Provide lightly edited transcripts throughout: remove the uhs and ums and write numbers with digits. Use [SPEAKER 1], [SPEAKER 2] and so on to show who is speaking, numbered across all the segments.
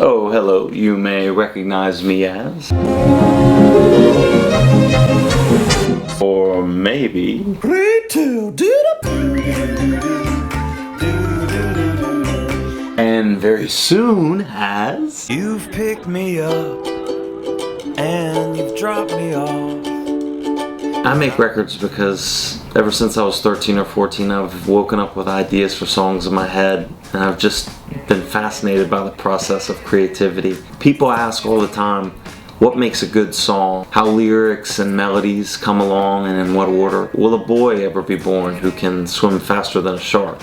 [SPEAKER 1] Oh, hello. You may recognize me as... Or maybe... And very soon as...
[SPEAKER 2] You've picked me up and you've dropped me off.
[SPEAKER 1] I make records because ever since I was 13 or 14, I've woken up with ideas for songs in my head, and I've just been fascinated by the process of creativity. People ask all the time, what makes a good song? How lyrics and melodies come along, and in what order? Will a boy ever be born who can swim faster than a shark?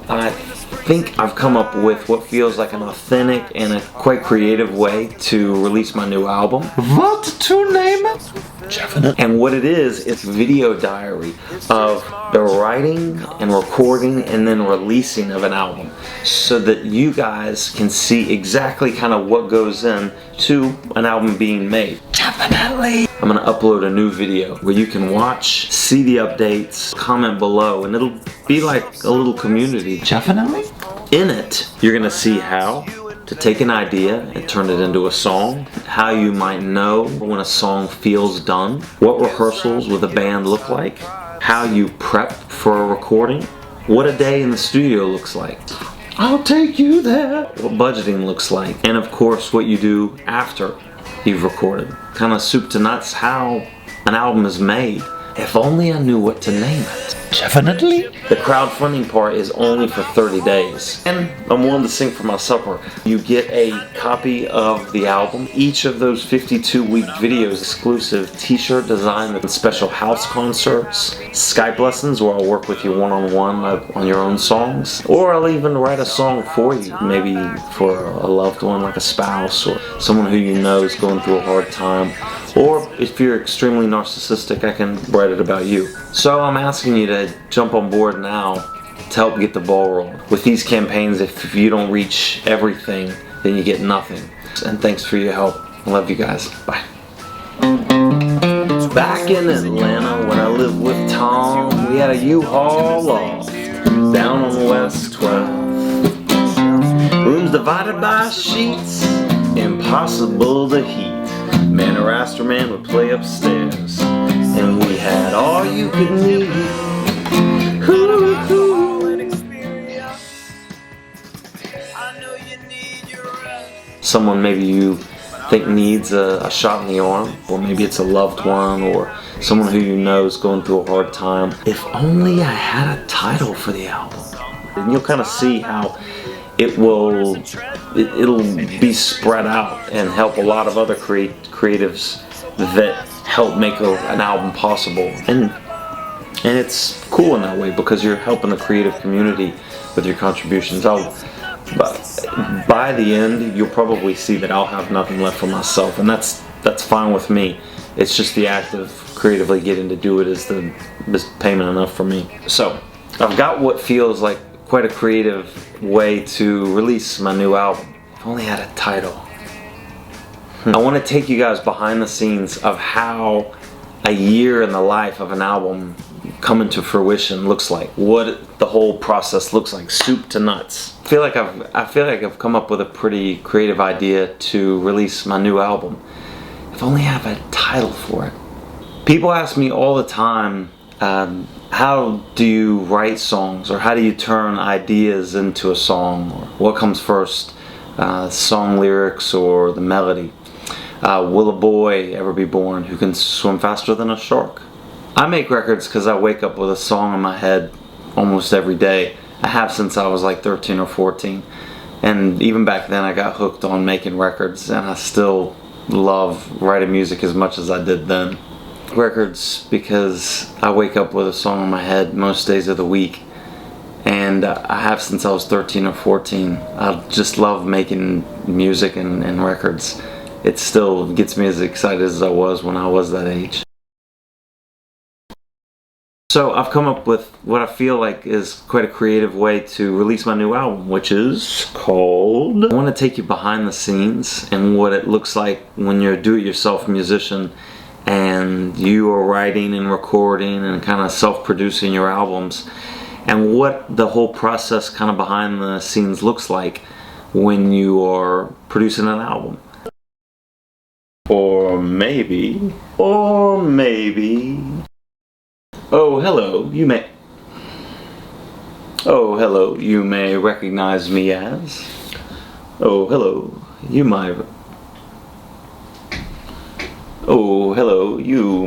[SPEAKER 1] I think I've come up with what feels like an authentic and a quite creative way to release my new album.
[SPEAKER 3] What to name it? Definitely.
[SPEAKER 1] And what it is, it's a video diary of the writing and recording and then releasing of an album, so that you guys can see exactly kind of what goes in to an album being made.
[SPEAKER 3] Definitely.
[SPEAKER 1] I'm going to upload a new video where you can watch, see the updates, comment below, and it'll be like a little community.
[SPEAKER 3] Definitely.
[SPEAKER 1] In it, you're going to see how to take an idea and turn it into a song, how you might know when a song feels done, what rehearsals with a band look like, how you prep for a recording, what a day in the studio looks like,
[SPEAKER 3] I'll take you there.
[SPEAKER 1] what budgeting looks like, and of course what you do after you've recorded. Kind of soup to nuts how an album is made. If only I knew what to name it.
[SPEAKER 3] Definitely.
[SPEAKER 1] The crowdfunding part is only for 30 days. And I'm willing to sing for my supper. You get a copy of the album. Each of those 52-week videos, exclusive t-shirt design and special house concerts, Skype lessons where I'll work with you one-on-one on your own songs. Or I'll even write a song for you, maybe for a loved one like a spouse or someone who you know is going through a hard time. Or if you're extremely narcissistic, I can write it about you. So I'm asking you to jump on board now to help get the ball rolling. With these campaigns, if you don't reach everything, then you get nothing. And thanks for your help. I love you guys. Bye. Back in Atlanta when I lived with Tom, we had a U-Haul loft down on West 12. Rooms divided by sheets, impossible to heat. Man or Aster Man would play upstairs, and we had all you could need. Someone maybe you think needs a shot in the arm, or maybe it's a loved one, or someone who you know is going through a hard time. If only I had a title for the album. And you'll kind of see how it'll be spread out and help a lot of other creatives that help make an album possible. And it's cool in that way because you're helping the creative community with your contributions. By the end, you'll probably see that I'll have nothing left for myself, and that's fine with me. It's just the act of creatively getting to do it is payment enough for me. So I've got what feels like quite a creative way to release my new album. If only I had a title. I want to take you guys behind the scenes of how a year in the life of an album coming to fruition looks like. What the whole process looks like, soup to nuts. I feel like I've come up with a pretty creative idea to release my new album. If only I have a title for it. People ask me all the time, how do you write songs, or how do you turn ideas into a song, or what comes first, song lyrics or the melody? Will a boy ever be born who can swim faster than a shark? I make records because I wake up with a song in my head almost every day. I have since I was like 13 or 14, and even back then I got hooked on making records, and I still love writing music as much as I did then. Records because I wake up with a song in my head most days of the week, and I have since I was 13 or 14. I just love making music and records. It still gets me as excited as I was when I was that age. So I've come up with what I feel like is quite a creative way to release my new album, which is called... I want to take you behind the scenes and what it looks like when you're a do-it-yourself musician and you are writing and recording and kind of self-producing your albums, and what the whole process kind of behind the scenes looks like when you are producing an album. Or maybe, oh hello, you may recognize me as, you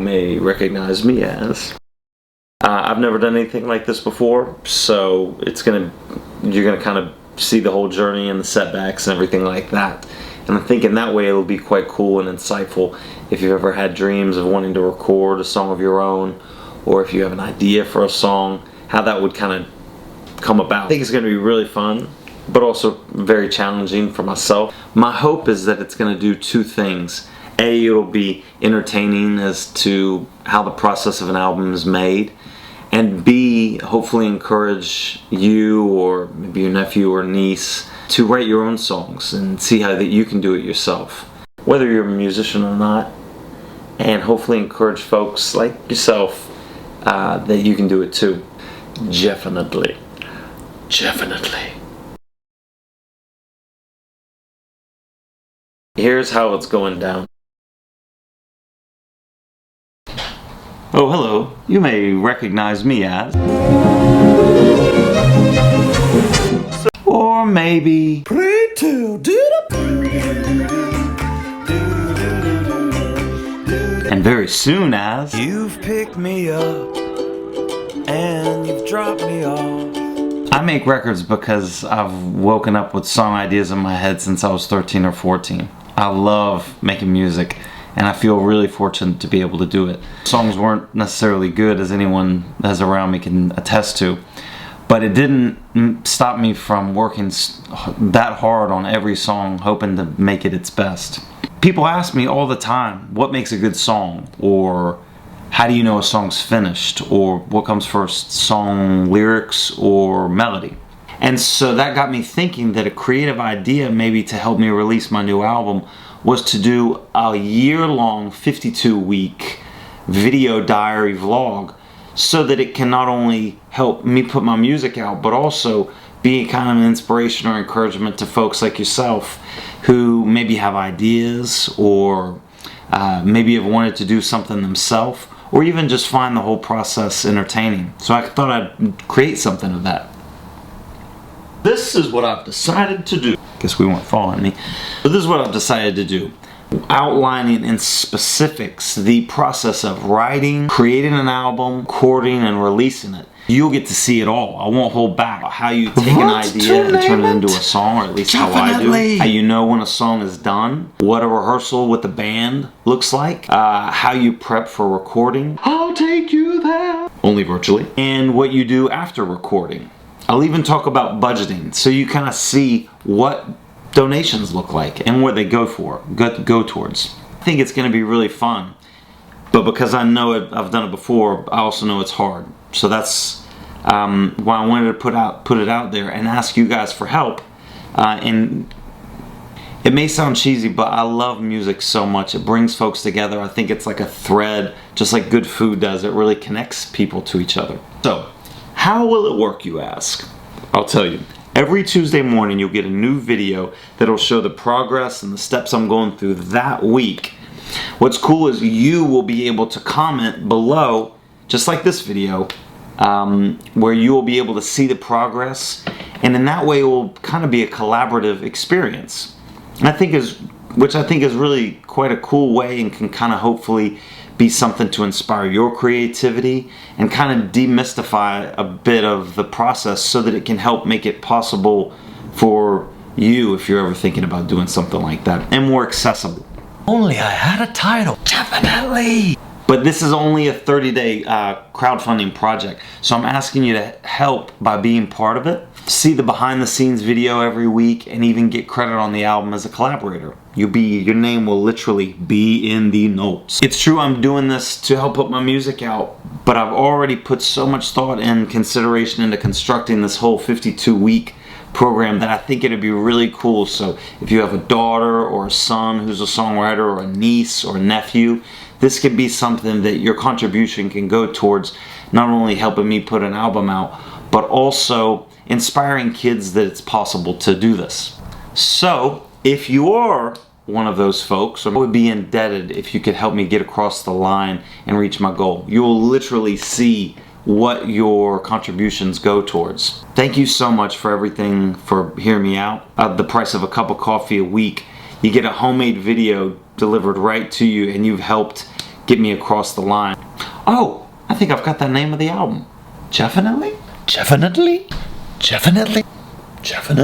[SPEAKER 1] may recognize me as. I've never done anything like this before, so you're gonna kind of see the whole journey and the setbacks and everything like that. And I'm thinking that way it'll be quite cool and insightful if you've ever had dreams of wanting to record a song of your own, or if you have an idea for a song, how that would kind of come about. I think it's going to be really fun, but also very challenging for myself. My hope is that it's going to do two things. A, it'll be entertaining as to how the process of an album is made, and B, hopefully encourage you or maybe your nephew or niece to write your own songs and see how that you can do it yourself, whether you're a musician or not, and hopefully encourage folks like yourself that you can do it too. Definitely. Here's how it's going down. Oh, hello. You may recognize me as. Or maybe. And very soon as.
[SPEAKER 2] You've picked me up and you've dropped me off.
[SPEAKER 1] I make records because I've woken up with song ideas in my head since I was 13 or 14. I love making music, and I feel really fortunate to be able to do it. Songs weren't necessarily good, as anyone that's around me can attest to, but it didn't stop me from working that hard on every song, hoping to make it its best. People ask me all the time, what makes a good song? Or how do you know a song's finished? Or what comes first, song lyrics or melody? And so that got me thinking that a creative idea maybe to help me release my new album was to do a year-long 52-week video diary vlog, so that it can not only help me put my music out, but also be kind of an inspiration or encouragement to folks like yourself who maybe have ideas, or maybe have wanted to do something themselves, or even just find the whole process entertaining. So I thought I'd create something of that. This is what I've decided to do. Guess we weren't following me. But this is what I've decided to do. Outlining in specifics the process of writing, creating an album, recording, and releasing it. You'll get to see it all. I won't hold back. How you take an idea and turn it into a song, or at least how I do. How you know when a song is done. What a rehearsal with the band looks like. How you prep for recording.
[SPEAKER 3] I'll take you there.
[SPEAKER 1] Only virtually. And what you do after recording. I'll even talk about budgeting, so you kind of see what donations look like and where they go towards. I think it's going to be really fun, but because I know it, I've done it before, I also know it's hard. So that's why I wanted to put it out there and ask you guys for help. And it may sound cheesy, but I love music so much. It brings folks together. I think it's like a thread, just like good food does. It really connects people to each other. So, how will it work, you ask? I'll tell you. Every Tuesday morning you'll get a new video that'll show the progress and the steps I'm going through that week. What's cool is you will be able to comment below, just like this video, where you will be able to see the progress, and in that way it will kind of be a collaborative experience. Which I think is really quite a cool way, and can kind of hopefully be something to inspire your creativity and kind of demystify a bit of the process, so that it can help make it possible for you, if you're ever thinking about doing something like that, and more accessible.
[SPEAKER 2] Only I had a title. Definitely.
[SPEAKER 1] But this is only a 30-day crowdfunding project, so I'm asking you to help by being part of it. See the behind-the-scenes video every week, and even get credit on the album as a collaborator. Your name will literally be in the notes. It's true I'm doing this to help put my music out, but I've already put so much thought and consideration into constructing this whole 52-week program that I think it'd be really cool. So if you have a daughter or a son who's a songwriter, or a niece or a nephew, this could be something that your contribution can go towards not only helping me put an album out, but also inspiring kids that it's possible to do this. So, if you are one of those folks, I would be indebted if you could help me get across the line and reach my goal. You will literally see what your contributions go towards. Thank you so much for everything, for hearing me out. At the price of a cup of coffee a week, you get a homemade video delivered right to you, and you've helped get me across the line. Oh, I think I've got the name of the album. Definitely?
[SPEAKER 3] Definitely? Definitely? Definitely?